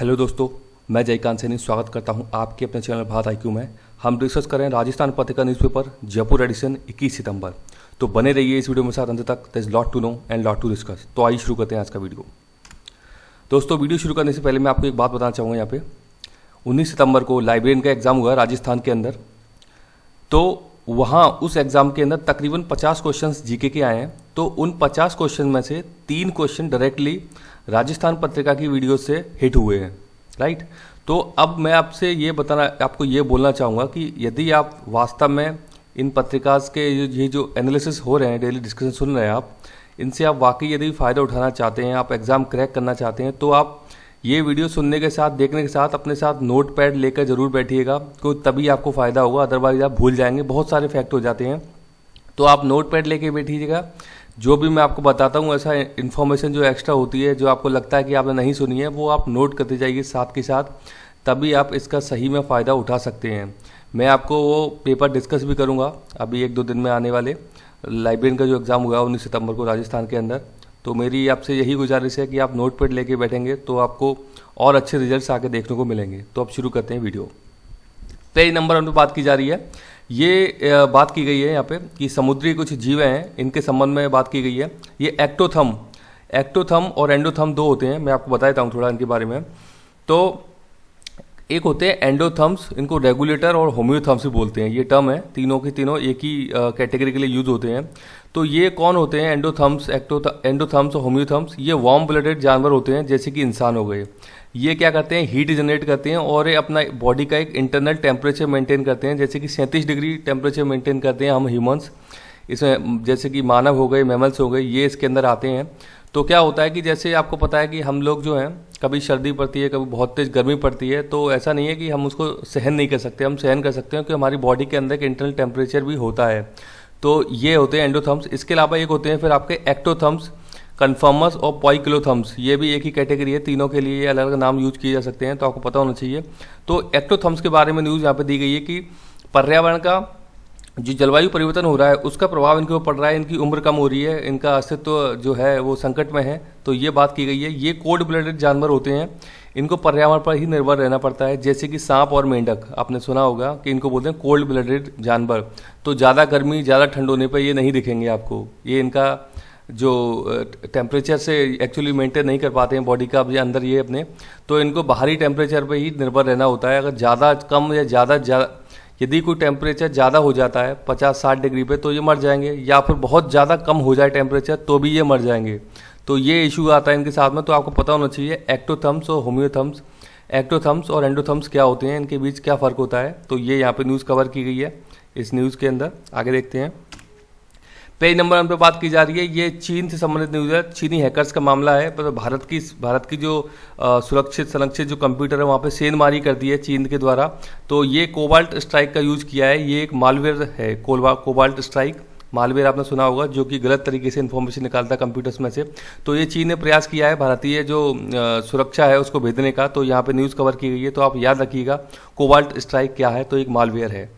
Hello दोस्तों, मैं जयकांत सैनी स्वागत करता हूं आपके अपने चैनल भारत IQ में। हम डिस्कस करें राजस्थान पत्रिका न्यूज़पेपर जयपुर एडिशन 21 सितंबर। तो बने रहिए इस वीडियो में साथ अंत तक। There is lot to know and lot to discuss. तो आइए शुरू करते हैं आज का वीडियो। दोस्तों, वीडियो शुरू करने से पहले मैं आपको एक बात बताना चाहूँगा। यहाँ पे 19 सितंबर को लाइब्रेरियन का एग्ज़ाम हुआ राजस्थान के अंदर। तो वहाँ उस एग्ज़ाम के अंदर तकरीबन 50 क्वेश्चंस जीके के आए हैं। तो उन 50 क्वेश्चन में से 3 क्वेश्चन डायरेक्टली राजस्थान पत्रिका की वीडियो से हिट हुए हैं, राइट। तो अब मैं आपसे आपको ये बोलना चाहूँगा कि यदि आप वास्तव में इन पत्रिकाज के ये जो एनालिसिस हो रहे हैं, डेली डिस्कशन सुन रहे हैं आप, इनसे आप वाकई यदि फ़ायदा उठाना चाहते हैं, आप एग्ज़ाम क्रैक करना चाहते हैं, तो आप ये वीडियो सुनने के साथ, देखने के साथ अपने साथ नोट पैड लेकर ज़रूर बैठिएगा, क्योंकि तभी आपको फ़ायदा होगा। अदरवाइज आप भूल जाएंगे, बहुत सारे फैक्ट हो जाते हैं। तो आप नोट पैड लेके बैठिएगा। जो भी मैं आपको बताता हूँ, ऐसा इन्फॉर्मेशन जो एक्स्ट्रा होती है, जो आपको लगता है कि आपने नहीं सुनी है, वो आप नोट करते जाइए साथ के साथ, तभी आप इसका सही में फ़ायदा उठा सकते हैं। मैं आपको वो पेपर डिस्कस भी करूँगा अभी 1-2 दिन में आने वाले लाइब्रेरियन का जो एग्ज़ाम हुआ 19 सितंबर को राजस्थान के अंदर। तो मेरी आपसे यही गुजारिश है कि आप नोट पैड लेके बैठेंगे तो आपको और अच्छे रिजल्ट्स आगे देखने को मिलेंगे। तो अब शुरू करते हैं वीडियो। पेज नंबर हम बात की जा रही है। ये बात की गई है यहाँ पे कि समुद्री कुछ जीव हैं, इनके संबंध में बात की गई है। ये एक्टोथम और एंडोथम 2 होते हैं। मैं आपको बता देता हूँ थोड़ा इनके बारे में। तो एक होते हैं एंडोथम्स, इनको रेगुलेटर और होम्योथम्स भी बोलते हैं। ये टर्म है, तीनों के तीनों एक ही कैटेगरी के लिए यूज होते हैं। तो ये कौन होते हैं? एंडोथम्स और होम्योथम्स। ये वार्म ब्लडेड जानवर होते हैं, जैसे कि इंसान हो गए। ये क्या करते हैं? हीट जनरेट करते हैं और ये अपना बॉडी का एक इंटरनल टेम्परेचर मेंटेन करते हैं, जैसे कि 37 डिग्री टेम्परेचर मेंटेन करते हैं हम ह्यूमंस। इसमें जैसे कि मानव हो गए, मैमल्स हो गए, ये इसके अंदर आते हैं। तो क्या होता है कि जैसे आपको पता है कि हम लोग जो हैं, कभी सर्दी पड़ती है, कभी बहुत तेज़ गर्मी पड़ती है, तो ऐसा नहीं है कि हम उसको सहन नहीं कर सकते, हम सहन कर सकते हैं, क्योंकि हमारी बॉडी के अंदर एक इंटरनल टेम्परेचर भी होता है। तो ये होते हैं एंडोथम्स। इसके अलावा एक होते हैं फिर आपके एक्टोथम्स, कन्फर्मस और पॉइक्लोथम्स। ये भी एक ही कैटेगरी है, तीनों के लिए अलग अलग नाम यूज किए जा सकते हैं, तो आपको पता होना चाहिए। तो एक्टोथम्स के बारे में न्यूज़ यहाँ पे दी गई है कि पर्यावरण का जो जलवायु परिवर्तन हो रहा है, उसका प्रभाव इनके ऊपर पड़ रहा है, इनकी उम्र कम हो रही है, इनका अस्तित्व जो है वो संकट में है। तो ये बात की गई है। ये कोल्ड ब्लडेड जानवर होते हैं, इनको पर्यावरण पर ही निर्भर रहना पड़ता है, जैसे कि सांप और मेंढक। आपने सुना होगा कि इनको बोलते हैं कोल्ड ब्लडेड जानवर। तो ज़्यादा गर्मी, ज़्यादा ठंड होने पर ये नहीं दिखेंगे आपको। ये इनका जो टेम्परेचर से एक्चुअली मेंटेन नहीं कर पाते हैं बॉडी का अब ये अंदर ये अपने, तो इनको बाहरी टेम्परेचर पे ही निर्भर रहना होता है। अगर ज़्यादा कम या ज़्यादा यदि कोई टेम्परेचर ज़्यादा हो जाता है 50-60 डिग्री पे, तो ये मर जाएंगे, या फिर बहुत ज़्यादा कम हो जाए टेम्परेचर तो भी ये मर जाएंगे। तो ये इशू आता है इनके साथ में। तो आपको पता होना चाहिए एक्टोथम्स और होम्योथम्स, एक्टोथम्स और एंडोथम्स क्या होते हैं, इनके बीच क्या फ़र्क होता है। तो ये यहाँ पे न्यूज़ कवर की गई है इस न्यूज़ के अंदर। आगे देखते हैं। पेज नंबर हम पे बात की जा रही है। ये चीन से संबंधित न्यूज़ है। चीनी हैकर्स का मामला है। पर भारत की जो संरक्षित जो कंप्यूटर है, वहाँ पे सेंधमारी कर दी है चीन के द्वारा। तो ये कोबाल्ट स्ट्राइक का यूज़ किया है। ये एक मालवेयर है, कोबाल्ट स्ट्राइक मालवेयर आपने सुना होगा, जो कि गलत तरीके से इन्फॉर्मेशन निकालता है कंप्यूटर्स में से। तो ये चीन ने प्रयास किया है भारतीय जो सुरक्षा है उसको भेदने का। तो यहाँ पे न्यूज़ कवर की गई है। तो आप याद रखिएगा कोबाल्ट स्ट्राइक क्या है। तो एक मालवेयर है।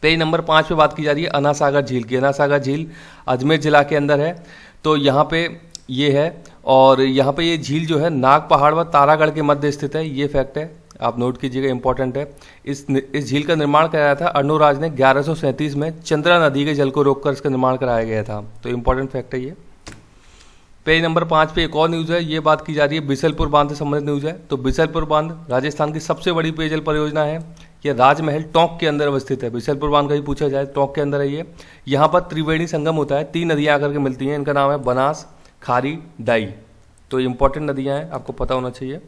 पेज नंबर 5 पे बात की जा रही है अन्ना सागर झील की। अन्ना सागर झील अजमेर जिला के अंदर है। तो यहाँ पे ये है, और यहाँ पे ये झील जो है नाग पहाड़ व तारागढ़ के मध्य स्थित है। ये फैक्ट है, आप नोट कीजिएगा, इंपॉर्टेंट है। इस झील का निर्माण कराया था अर्णोराज ने 1137 में। चंद्रा नदी के जल को रोककर इसका निर्माण कराया गया था। तो इंपॉर्टेंट फैक्ट है ये। पेज नंबर 5 पे एक और न्यूज़ है। ये बात की जा रही है बिसलपुर बांध से संबंधित न्यूज़ है। तो बिसलपुर बांध राजस्थान की सबसे बड़ी पेयजल परियोजना है। ये राजमहल टोंक के अंदर अवस्थित है। बिसलपुर बांध का ही पूछा जाए, टोंक के अंदर है ये। यहाँ पर त्रिवेणी संगम होता है, 3 नदियाँ आकर के मिलती हैं। इनका नाम है बनास, खारी, डाई। तो इंपॉर्टेंट नदियाँ हैं, आपको पता होना चाहिए।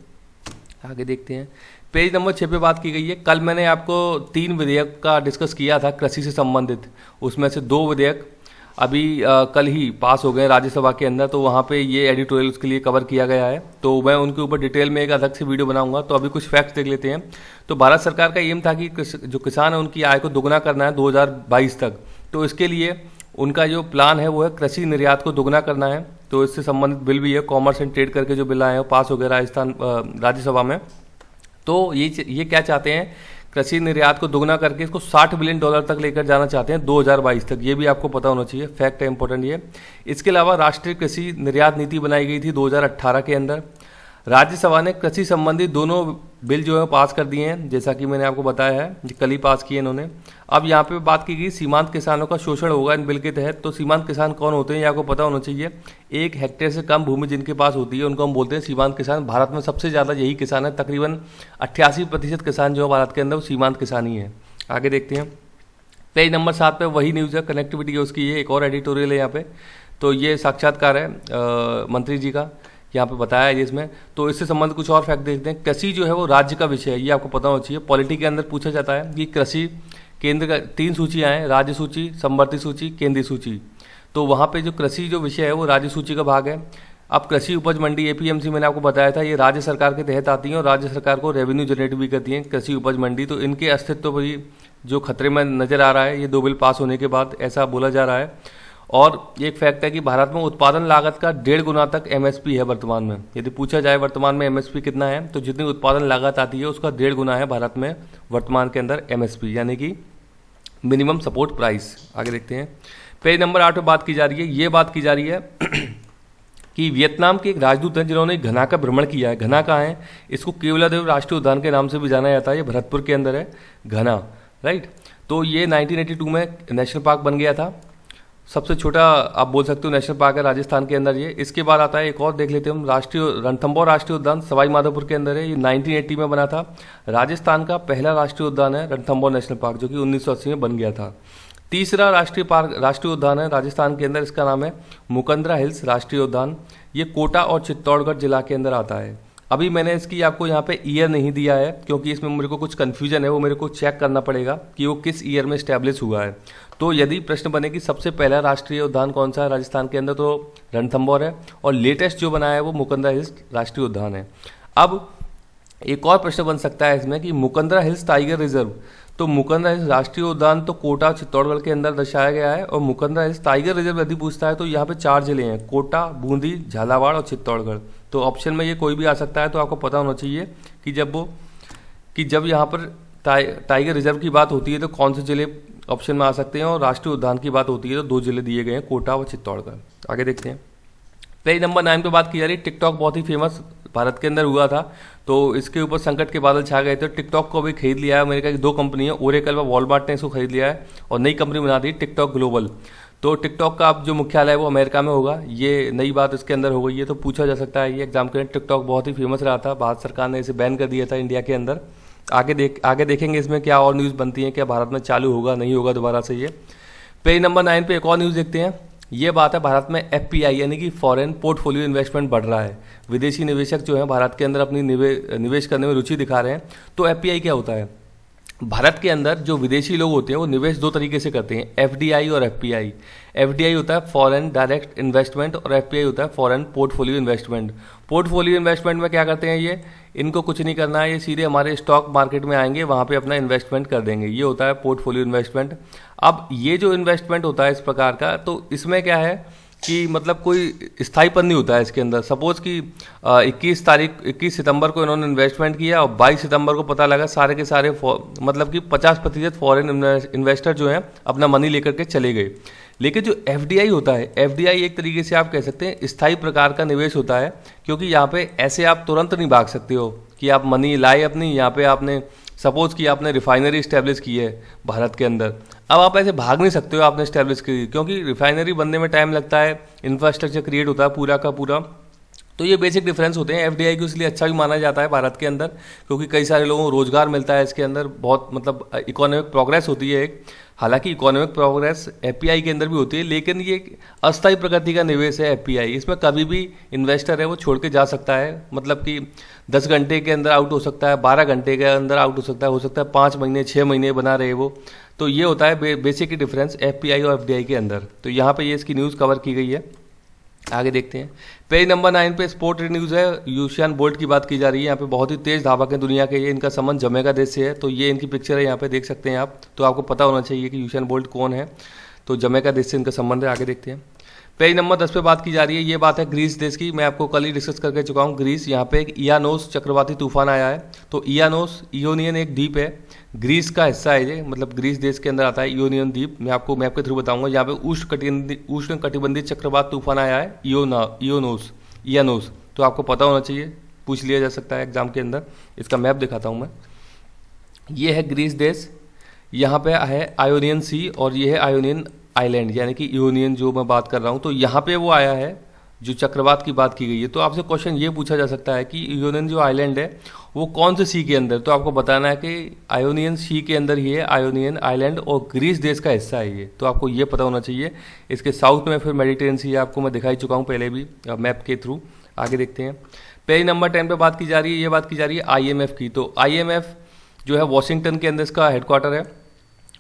आगे देखते हैं। पेज नंबर 6 पे बात की गई है। कल मैंने आपको 3 विधेयक का डिस्कस किया था कृषि से संबंधित। उसमें से 2 विधेयक अभी कल ही पास हो गए राज्यसभा के अंदर। तो वहाँ पे ये एडिटोरियल उसके लिए कवर किया गया है। तो मैं उनके ऊपर डिटेल में एक अलग से वीडियो बनाऊंगा। तो अभी कुछ फैक्ट्स देख लेते हैं। तो भारत सरकार का एम था कि जो किसान है उनकी आय को दोगुना करना है 2022 तक। तो इसके लिए उनका जो प्लान है वो है कृषि निर्यात को दोगुना करना है। तो इससे संबंधित बिल भी है, कॉमर्स एंड ट्रेड करके जो बिल आए हैं वो पास हो गए राजस्थान राज्यसभा में। तो ये क्या चाहते हैं, कृषि निर्यात को दोगुना करके इसको $60 बिलियन तक लेकर जाना चाहते हैं 2022 तक। ये भी आपको पता होना चाहिए, फैक्ट है इंपॉर्टेंट ये। इसके अलावा राष्ट्रीय कृषि निर्यात नीति बनाई गई थी 2018 के अंदर। राज्यसभा ने कृषि संबंधी दोनों बिल जो है पास कर दिए हैं, जैसा कि मैंने आपको बताया है, ये कल ही पास किए इन्होंने। अब यहाँ पे बात की गई सीमांत किसानों का शोषण होगा इन बिल के तहत। तो सीमांत किसान कौन होते हैं ये आपको पता होना चाहिए। 1 हेक्टेयर से कम भूमि जिनके पास होती है उनको हम बोलते हैं सीमांत किसान। भारत में सबसे ज़्यादा यही किसान है, तकरीबन 88% किसान जो है भारत के अंदर वो सीमांत किसान ही है। आगे देखते हैं, पेज नंबर 7 पे वही न्यूज़ है, कनेक्टिविटी है उसकी, ये एक और एडिटोरियल है यहाँ पे। तो ये साक्षात्कार है मंत्री जी का, यहाँ पे बताया है इसमें। तो इससे संबंधित कुछ और फैक्ट देखते हैं। कृषि जो है वो राज्य का विषय है, ये आपको पता होना चाहिए। पॉलिटी के अंदर पूछा जाता है कि कृषि केंद्र का 3 सूचियाँ हैं, राज्य सूची, समवर्ती सूची, केंद्रीय सूची। तो वहाँ पे जो कृषि जो विषय है वो राज्य सूची का भाग है। अब कृषि उपज मंडी एपीएमसी मैंने आपको बताया था, ये राज्य सरकार के तहत आती हैं और राज्य सरकार को रेवेन्यू जनरेट भी करती हैं कृषि उपज मंडी। तो इनके अस्तित्व पर ही जो खतरे में नजर आ रहा है ये 2 बिल पास होने के बाद, ऐसा बोला जा रहा है। और एक फैक्ट है कि भारत में उत्पादन लागत का 1.5 गुना तक एमएसपी है वर्तमान में। यदि पूछा जाए वर्तमान में एमएसपी कितना है, तो जितनी उत्पादन लागत आती है उसका 1.5 गुना है भारत में वर्तमान के अंदर एमएसपी, यानी कि मिनिमम सपोर्ट प्राइस। आगे देखते हैं, पेज नंबर 8 में बात की जा रही है। ये बात की जा रही है कि वियतनाम के एक राजदूत हैं जिन्होंने घना का भ्रमण किया है। घना कहाँ है? इसको केवलादेव राष्ट्रीय उद्यान के नाम से भी जाना जाता है। ये भरतपुर के अंदर है घना, राइट। तो ये 1982 में नेशनल पार्क बन गया था। सबसे छोटा आप बोल सकते हो नेशनल पार्क है राजस्थान के अंदर ये। इसके बाद आता है एक और देख लेते हैं हम, राष्ट्रीय रणथंभौर राष्ट्रीय उद्यान सवाई माधोपुर के अंदर है। ये 1980 में बना था। राजस्थान का पहला राष्ट्रीय उद्यान है रणथंभौर नेशनल पार्क, जो कि 1980 में बन गया था। तीसरा राष्ट्रीय उद्यान है राजस्थान के अंदर, इसका नाम है मुकंदरा हिल्स राष्ट्रीय उद्यान। ये कोटा और चित्तौड़गढ़ जिला के अंदर आता है। अभी मैंने इसकी आपको यहाँ पे ईयर नहीं दिया है क्योंकि इसमें मेरे को कुछ कन्फ्यूजन है, वो मेरे को चेक करना पड़ेगा कि वो किस ईयर में स्टैब्लिश हुआ है। तो यदि प्रश्न बने कि सबसे पहला राष्ट्रीय उद्यान कौन सा है राजस्थान के अंदर, तो रणथंभौर है, और लेटेस्ट जो बनाया है वो मुकंदरा हिल्स राष्ट्रीय उद्यान है। अब एक और प्रश्न बन सकता है इसमें कि मुकंदरा हिल्स टाइगर रिजर्व, तो मुकंदरा हिल्स राष्ट्रीय उद्यान तो कोटा चित्तौड़गढ़ के अंदर दर्शाया गया है, और मुकंदरा हिल्स टाइगर रिजर्व यदि पूछता है तो यहाँ पे 4 जिले हैं, कोटा, बूंदी, झालावाड़ और चित्तौड़गढ़। तो ऑप्शन में ये कोई भी आ सकता है। तो आपको पता होना चाहिए कि जब यहाँ पर टाइगर रिजर्व की बात होती है तो कौन से जिले ऑप्शन में आ सकते हैं, और राष्ट्रीय उद्यान की बात होती है तो 2 जिले दिए गए हैं, कोटा और चित्तौड़गढ़। आगे देखते हैं, पेज नंबर 9 पे बात की जा रही है। टिकटॉक बहुत ही फेमस भारत के अंदर हुआ था, तो इसके ऊपर संकट के बादल छा गए थे। टिकटॉक को भी खरीद लिया है अमेरिका की 2 कंपनी है, ओरेकल व वॉलमार्ट ने इसको खरीद लिया है और नई कंपनी बना दी टिकटॉक ग्लोबल। तो टिकटॉक का अब जो मुख्यालय है वो अमेरिका में होगा, ये नई बात इसके अंदर हो गई है। तो पूछा जा सकता है ये एग्जाम के लिए। टिकटॉक बहुत ही फेमस रहा था, भारत सरकार ने इसे बैन कर दिया था इंडिया के अंदर। आगे देखेंगे इसमें क्या और न्यूज़ बनती है, क्या भारत में चालू होगा नहीं होगा दोबारा से। ये पेज नंबर 9 पे एक और न्यूज़ देखते हैं। ये बात है भारत में एफपीआई यानी कि फॉरेन पोर्टफोलियो इन्वेस्टमेंट बढ़ रहा है। विदेशी निवेशक जो है भारत के अंदर अपनी निवेश करने में रुचि दिखा रहे हैं। तो एफपीआई क्या होता है? भारत के अंदर जो विदेशी लोग होते हैं वो निवेश 2 तरीके से करते हैं, एफडीआई और एफपीआई। एफडीआई होता है फॉरेन डायरेक्ट इन्वेस्टमेंट और एफपीआई होता है foreign portfolio investment. Portfolio investment में क्या करते हैं ये, इनको कुछ नहीं करना है, ये सीधे हमारे स्टॉक मार्केट में आएंगे, वहाँ पे अपना इन्वेस्टमेंट कर देंगे। ये होता है पोर्टफोलियो इन्वेस्टमेंट। अब ये जो इन्वेस्टमेंट होता है इस प्रकार का, तो इसमें क्या है कि मतलब कोई स्थायीपन नहीं होता है इसके अंदर। सपोज कि 21 सितंबर को इन्होंने इन्वेस्टमेंट किया और 22 सितंबर को पता लगा सारे के सारे मतलब कि 50% फॉरेन इन्वेस्टर जो हैं अपना मनी लेकर के चले गए। लेकिन जो एफडीआई होता है, एफडीआई एक तरीके से आप कह सकते हैं स्थायी प्रकार का निवेश होता है, क्योंकि यहाँ पे ऐसे आप तुरंत नहीं भाग सकते हो कि आप मनी लाए अपनी, यहाँ पे आपने सपोज कि आपने रिफाइनरी इस्टेब्लिश की है भारत के अंदर, अब आप ऐसे भाग नहीं सकते हो आपने इस्टेब्लिश की, क्योंकि रिफाइनरी बनने में टाइम लगता है, इंफ्रास्ट्रक्चर क्रिएट होता है पूरा का पूरा। तो ये बेसिक डिफरेंस होते हैं। एफडीआई को इसलिए अच्छा भी माना जाता है भारत के अंदर, क्योंकि कई सारे लोगों को रोजगार मिलता है इसके अंदर, बहुत मतलब इकोनॉमिक प्रोग्रेस होती है एक। हालांकि इकोनॉमिक प्रोग्रेस एफपीआई के अंदर भी होती है, लेकिन ये एक अस्थायी प्रकृति का निवेश है एफपीआई। इसमें कभी भी इन्वेस्टर है वो छोड़ के जा सकता है, मतलब कि 10 घंटे के अंदर आउट हो सकता है, 12 घंटे के अंदर आउट हो सकता है 5 महीने 6 महीने बना रहे वो। तो ये होता है बेसिक डिफरेंस एफपीआई और एफडीआई के अंदर। तो यहाँ पे ये इसकी न्यूज़ कवर की गई है। आगे देखते हैं, पेज नंबर 9 पे स्पोर्ट न्यूज़ है। यूसेन बोल्ट की बात की जा रही है। यहाँ पे बहुत ही तेज धावक है दुनिया के, ये इनका संबंध जमैका देश से है। तो ये इनकी पिक्चर है, यहाँ पे देख सकते हैं आप। तो आपको पता होना चाहिए कि यूसेन बोल्ट कौन है, तो जमैका देश से इनका संबंध है। आगे देखते हैं, पेज नंबर 10 पे बात की जा रही है। ये बात है ग्रीस देश की, मैं आपको कल ही डिस्कस करके चुका हूँ। ग्रीस, यहाँ पे एक इयानोस चक्रवाती तूफान आया है। तो इयानोस इयोनियन एक द्वीप है, ग्रीस का हिस्सा है ये, मतलब ग्रीस देश के अंदर आता है इयोनियन द्वीप। मैं आपको मैप के थ्रू बताऊंगा। यहाँ पे उष्ण कटिबंधीय चक्रवात तूफान आया है इयानोस। तो आपको पता होना चाहिए पूछ लिया जा सकता है एग्जाम के अंदर। इसका मैप दिखाता हूँ मैं। ये है ग्रीस देश, यहाँ पे है आयोनियन सी और ये है आयोनियन आइलैंड, यानी कि यूनियन जो मैं बात कर रहा हूँ, तो यहाँ पे वो आया है जो चक्रवात की बात की गई है। तो आपसे क्वेश्चन ये पूछा जा सकता है कि यूनियन जो आइलैंड है वो कौन से सी के अंदर, तो आपको बताना है कि आयोनियन सी के अंदर ही है आयोनियन आइलैंड और ग्रीस देश का हिस्सा है ये, तो आपको ये पता होना चाहिए। इसके साउथ में फिर मेडिटेरियन सी है, आपको मैं दिखाई चुका हूँ पहले भी मैप के थ्रू। आगे देखते हैं। पेज नंबर 10 पे बात की जा रही है, ये बात की जा रही है IMF की। तो IMF जो है वॉशिंगटन के अंदर इसका हेडक्वार्टर है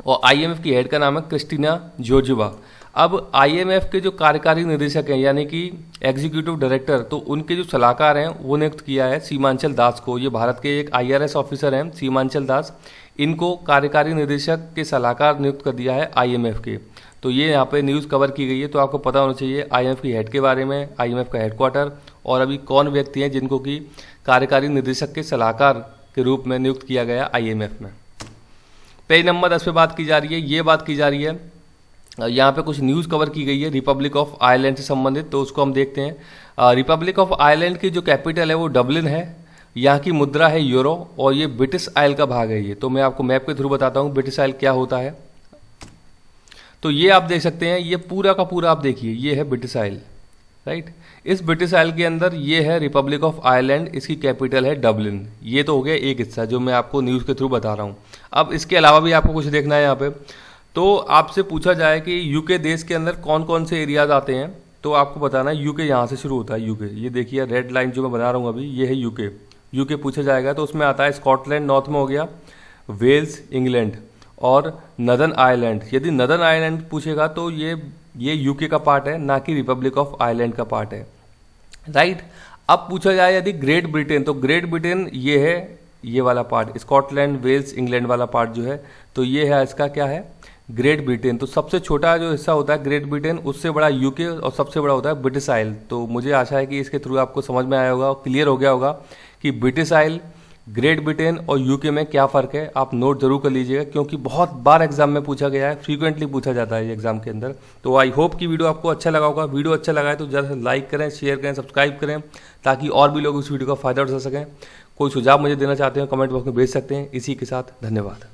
और IMF की हेड का नाम है क्रिस्टीना जॉर्जिवा। अब IMF के जो कार्यकारी निदेशक हैं यानी कि एग्जीक्यूटिव डायरेक्टर, तो उनके जो सलाहकार हैं वो नियुक्त किया है सीमांचल दास को। ये भारत के एक IRS ऑफिसर हैं सीमांचल दास, इनको कार्यकारी निदेशक के सलाहकार नियुक्त कर दिया है IMF के। तो ये यहाँ पे न्यूज़ कवर की गई है, तो आपको पता होना चाहिए IMF की हेड के बारे में, IMF का हेडक्वार्टर और अभी कौन व्यक्ति हैं जिनको कि कार्यकारी निदेशक के सलाहकार के रूप में नियुक्त किया गया IMF में। पेज नंबर 10 पे बात की जा रही है, ये बात की जा रही है, यहाँ पे कुछ न्यूज़ कवर की गई है रिपब्लिक ऑफ आयरलैंड से संबंधित, तो उसको हम देखते हैं। रिपब्लिक ऑफ आयरलैंड की जो कैपिटल है वो डबलिन है, यहाँ की मुद्रा है यूरो और ये ब्रिटिश आइल का भाग है ये। तो मैं आपको मैप के थ्रू बताता हूँ ब्रिटिश आइल क्या होता है। तो ये आप देख सकते हैं, ये पूरा का पूरा आप देखिए, ये है ब्रिटिश आइल, राइट। इस ब्रिटिश आइल के अंदर ये है रिपब्लिक ऑफ आयरलैंड, इसकी कैपिटल है डबलिन। ये तो हो गया एक हिस्सा जो मैं आपको न्यूज़ के थ्रू बता रहा हूँ। अब इसके अलावा भी आपको कुछ देखना है यहाँ पे। तो आपसे पूछा जाए कि यूके देश के अंदर कौन कौन से एरियाज आते हैं, तो आपको बताना है यूके यहाँ से शुरू होता है। यूके, ये देखिए रेड लाइन जो मैं बना रहा हूँ अभी, ये है यूके। यूके पूछा जाएगा तो उसमें आता है स्कॉटलैंड नॉर्थ में हो गया, वेल्स इंग्लैंड और नदर्न आयरलैंड। यदि नदर्न आयरलैंड पूछेगा तो ये यूके का पार्ट है, ना कि रिपब्लिक ऑफ आयरलैंड का पार्ट है, राइट। अब पूछा जाए यदि ग्रेट ब्रिटेन, तो ग्रेट ब्रिटेन ये है, ये वाला पार्ट स्कॉटलैंड वेल्स इंग्लैंड वाला पार्ट जो है, तो ये है इसका क्या है ग्रेट ब्रिटेन। तो सबसे छोटा जो हिस्सा होता है ग्रेट ब्रिटेन, उससे बड़ा यूके और सबसे बड़ा होता है ब्रिटिश आइल। तो मुझे आशा है कि इसके थ्रू आपको समझ में आया होगा, क्लियर हो गया होगा कि ब्रिटिश आइल, ग्रेट ब्रिटेन और यूके में क्या फ़र्क है। आप नोट जरूर कर लीजिएगा क्योंकि बहुत बार एग्जाम में पूछा गया है, फ्रीक्वेंटली पूछा जाता है ये एग्जाम के अंदर। तो आई होप कि वीडियो आपको अच्छा लगा होगा। वीडियो अच्छा लगा है तो ज़रा लाइक करें, शेयर करें, सब्सक्राइब करें ताकि और भी लोग इस वीडियो का फ़ायदा उठा सकें। कोई सुझाव मुझे देना चाहते हैं कमेंट बॉक्स में भेज सकते हैं। इसी के साथ धन्यवाद।